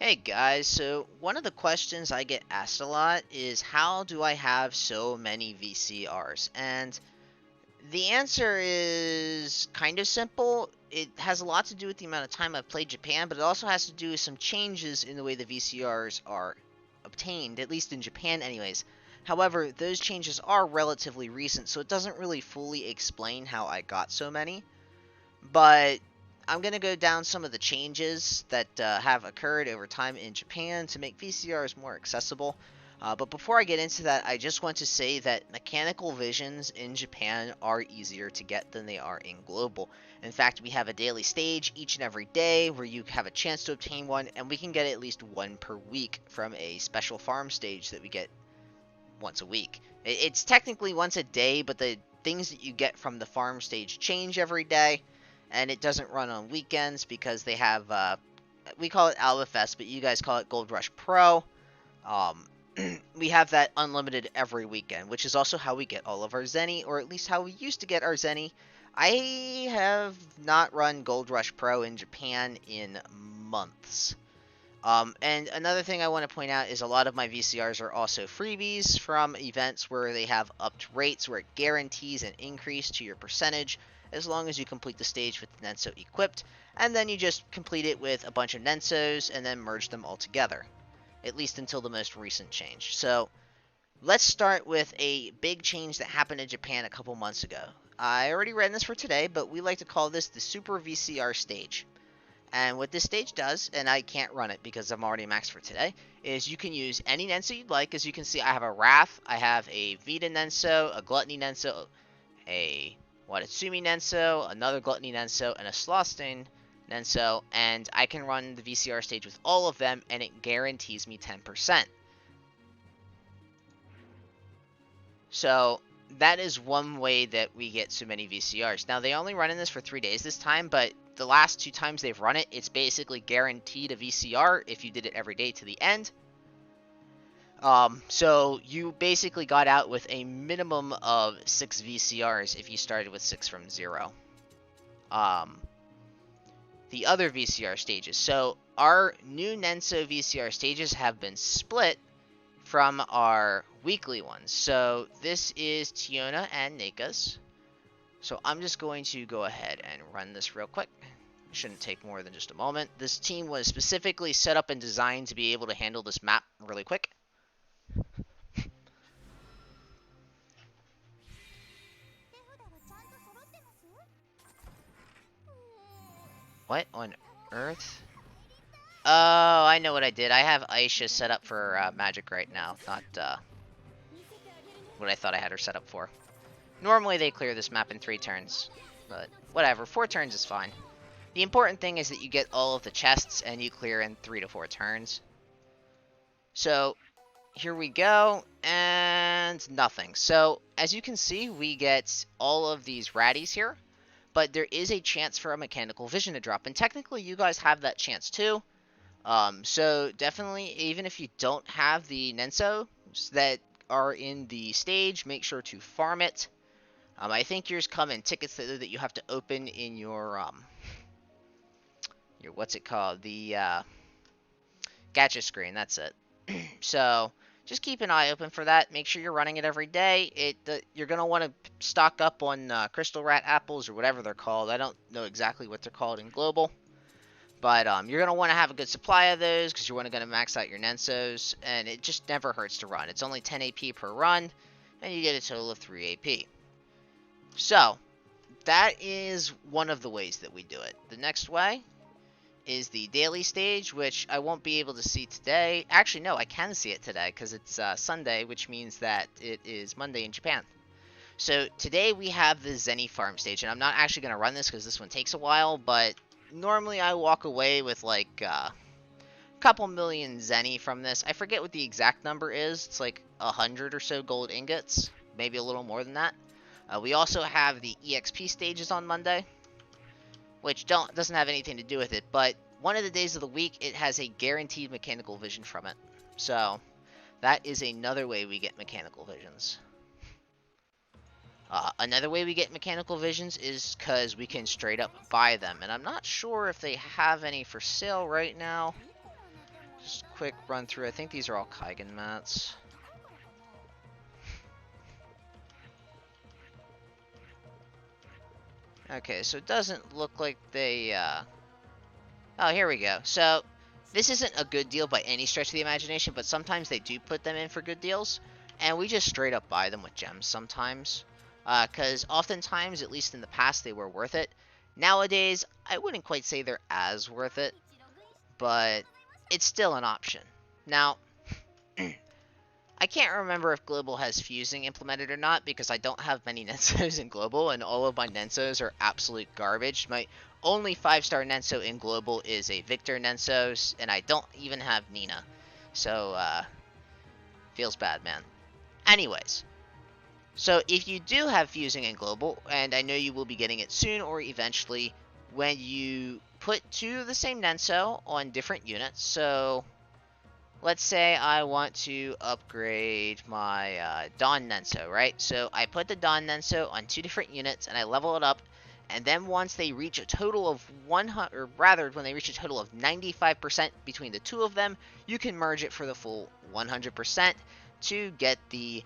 Hey guys, so one of the questions I get asked a lot is how do I have so many VCRs? And the answer is kind of simple. It has a lot to do with the amount of time I've played Japan, but it also has to do with some changes in the way the VCRs are obtained, at least in Japan anyways. However, those changes are relatively recent, so it doesn't really fully explain how I got so many. But I'm going to go down some of the changes that have occurred over time in Japan to make VCRs more accessible. But before I get into that, I just want to say that mechanical visions in Japan are easier to get than they are in global. In fact, we have a daily stage each and every day where you have a chance to obtain one, and we can get at least one per week from a special farm stage that we get once a week. It's technically once a day, but the things that you get from the farm stage change every day, and it doesn't run on weekends because they have we call it Alpha Fest, but you guys call it Gold Rush Pro. Um, we have that unlimited every weekend, which is also how we get all of our Zenny, or at least how we used to get our Zenny. I have not run Gold Rush Pro in Japan in months. And another thing I want to point out is a lot of my VCRs are also freebies from events where they have upped rates where it guarantees an increase to your percentage as long as you complete the stage with the Nenso equipped, and then you just complete it with a bunch of Nensos and then merge them all together, at least until the most recent change. So let's start with a big change that happened in Japan a couple months ago. I already ran this for today, but we like to call this the Super VCR Stage. And what this stage does, and I can't run it because I'm already maxed for today, is you can use any Nenso you'd like. As you can see, I have a Wrath, I have a Vita Nenso, a Gluttony Nenso, a Watatsumi Nenso, another Gluttony Nenso, and a Slosting Nenso, and I can run the VCR stage with all of them, and it guarantees me 10%. So that is one way that we get so many VCRs. Now, they only run in this for 3 days this time, but the last 2 times they've run it, it's basically guaranteed a VCR if you did it every day to the end. So you basically got out with a minimum of 6 VCRs if you started with 6 from 0. The other VCR stages. So our new Nenso VCR stages have been split from our weekly ones. So this is Tiona and Naka's. So I'm just going to go ahead and run this real quick. It shouldn't take more than just a moment. This team was specifically set up and designed to be able to handle this map really quick. What on earth? Oh, I know what I did. I have Aisha set up for magic right now, not what I thought I had her set up for. Normally they clear this map in 3 turns, but whatever, 4 turns is fine. The important thing is that you get all of the chests and you clear in 3 to 4 turns. So here we go, and nothing. So as you can see, we get all of these ratties here, but there is a chance for a mechanical vision to drop, and technically you guys have that chance too. So definitely, even if you don't have the Nenso that are in the stage, make sure to farm it. I think yours come in tickets that you have to open in your what's it called? The gacha screen. That's it. So just keep an eye open for that. Make sure you're running it every day. You're gonna want to stock up on crystal rat apples or whatever they're called. I don't know exactly what they're called in global. But you're going to want to have a good supply of those because you're going to max out your Nensos, and it just never hurts to run. It's only 10 AP per run, and you get a total of 3 AP. So, that is one of the ways that we do it. The next way is the daily stage, which I won't be able to see today. Actually, no, I can see it today because it's Sunday, which means that it is Monday in Japan. So, today we have the Zenny Farm stage, and I'm not actually going to run this because this one takes a while, but normally I walk away with like a couple million Zenny from this. I forget what the exact number is. It's like 100 or so gold ingots, maybe a little more than that. We also have the EXP stages on Monday, which doesn't have anything to do with it, but one of the days of the week it has a guaranteed mechanical vision from it. So that is another way we get mechanical visions. Another way we get mechanical visions is because we can straight up buy them, and I'm not sure if they have any for sale right now. Just quick run through. I think these are all Kaigen mats. Okay, so it doesn't look like they, Oh, here we go. So, this isn't a good deal by any stretch of the imagination, but sometimes they do put them in for good deals, and we just straight up buy them with gems sometimes. Because oftentimes, at least in the past, they were worth it. Nowadays, I wouldn't quite say they're as worth it, but it's still an option. Now, I can't remember if Global has fusing implemented or not because I don't have many Nensos in Global, and all of my Nensos are absolute garbage. My only 5-star Nenso in Global is a Victor Nenso, and I don't even have Nina. So, feels bad, man. Anyways, so if you do have fusing in Global, and I know you will be getting it soon or eventually, when you put 2 of the same Nenso on different units, so let's say I want to upgrade my Dawn Nenso, right? So I put the Dawn Nenso on 2 different units and I level it up. And then once they reach a total of 100, or rather, when they reach a total of 95% between the 2 of them, you can merge it for the full 100% to get the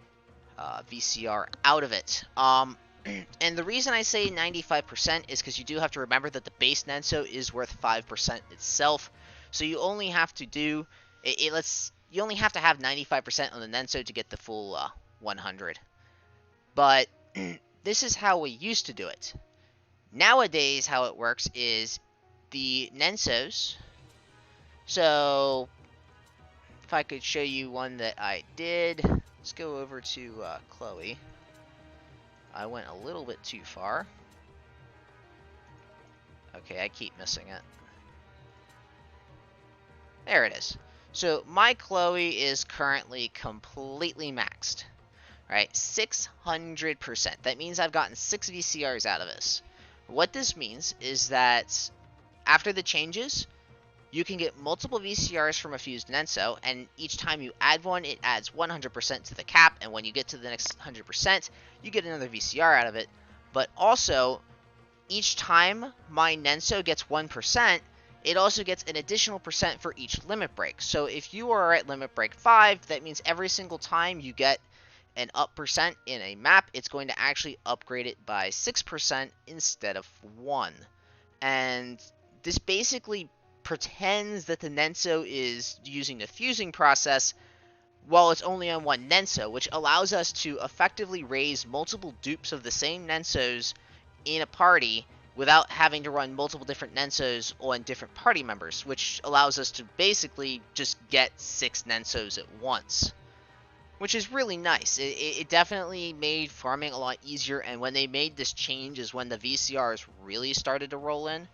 VCR out of it. And the reason I say 95% is because you do have to remember that the base Nenso is worth 5% itself. So you only have to do you only have to have 95% on the Nenso to get the full 100. But this is how we used to do it. Nowadays, how it works is the Nensos. So if I could show you one that I did, let's go over to Chloe. I went a little bit too far. Okay, I keep missing it. There it is. So my Chloe is currently completely maxed, right? 600%. That means I've gotten 6 VCRs out of this. What this means is that after the changes, you can get multiple VCRs from a fused Nenso, and each time you add one, it adds 100% to the cap, and when you get to the next 100%, you get another VCR out of it. But also, each time my Nenso gets 1%, it also gets an additional percent for each limit break. So if you are at limit break 5, that means every single time you get an up percent in a map, it's going to actually upgrade it by 6% instead of 1. And this basically pretends that the Nenso is using the fusing process while it's only on one Nenso, which allows us to effectively raise multiple dupes of the same Nensos in a party without having to run multiple different Nensos on different party members, which allows us to basically just get 6 Nensos at once, which is really nice. It definitely made farming a lot easier, and when they made this change is when the VCRs really started to roll in.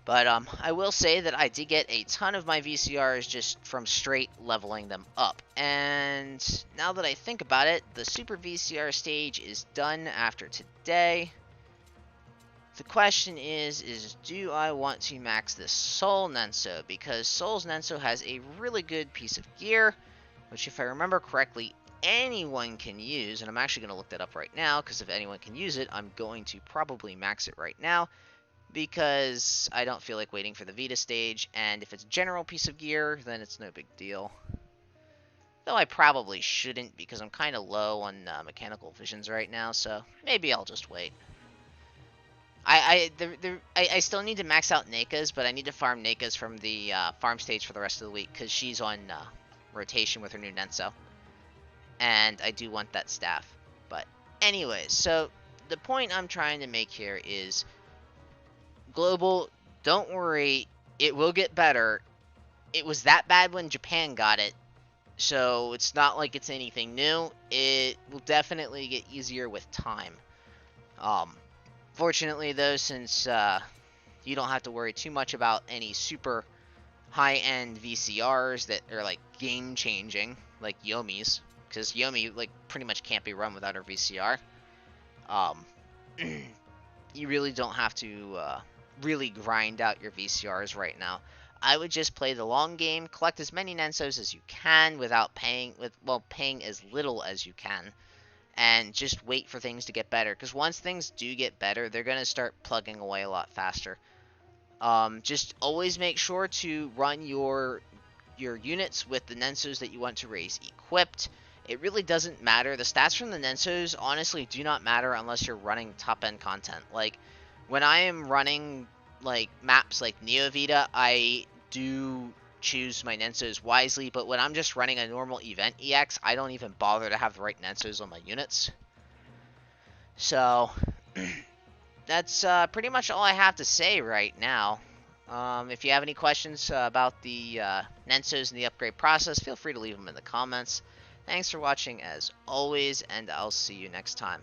But I will say that I did get a ton of my VCRs just from straight leveling them up. And now that I think about it, the Super VCR stage is done after today. The question is do I want to max this Soul Nenso? Because Soul's Nenso has a really good piece of gear, which if I remember correctly, anyone can use. And I'm actually going to look that up right now, because if anyone can use it, I'm going to probably max it right now. Because I don't feel like waiting for the Vita stage, and if it's a general piece of gear, then it's no big deal. Though I probably shouldn't, because I'm kind of low on mechanical visions right now, so maybe I'll just wait. I still need to max out Naka's, but I need to farm Naka's from the farm stage for the rest of the week, because she's on rotation with her new Nenso. And I do want that staff. But anyways, so the point I'm trying to make here is Global, don't worry, it will get better. It was that bad when Japan got it, so it's not like it's anything new. It will definitely get easier with time. Fortunately, though, since you don't have to worry too much about any super high-end VCRs that are, like, game-changing, like Yomi's, because Yomi, like, pretty much can't be run without her VCR. You really don't have to really grind out your VCRs right now. I would just play the long game, collect as many Nensos as you can without paying as little as you can, and just wait for things to get better. Because once things do get better, they're gonna start plugging away a lot faster. Just always make sure to run your your units with the Nensos that you want to raise equipped. It really doesn't matter. The stats from the Nensos honestly do not matter unless you're running top-end content. Like, when I am running, like, maps like Neovita, I do choose my Nensos wisely, but when I'm just running a normal event EX, I don't even bother to have the right Nensos on my units. So, that's pretty much all I have to say right now. If you have any questions about the Nensos and the upgrade process, feel free to leave them in the comments. Thanks for watching as always, and I'll see you next time.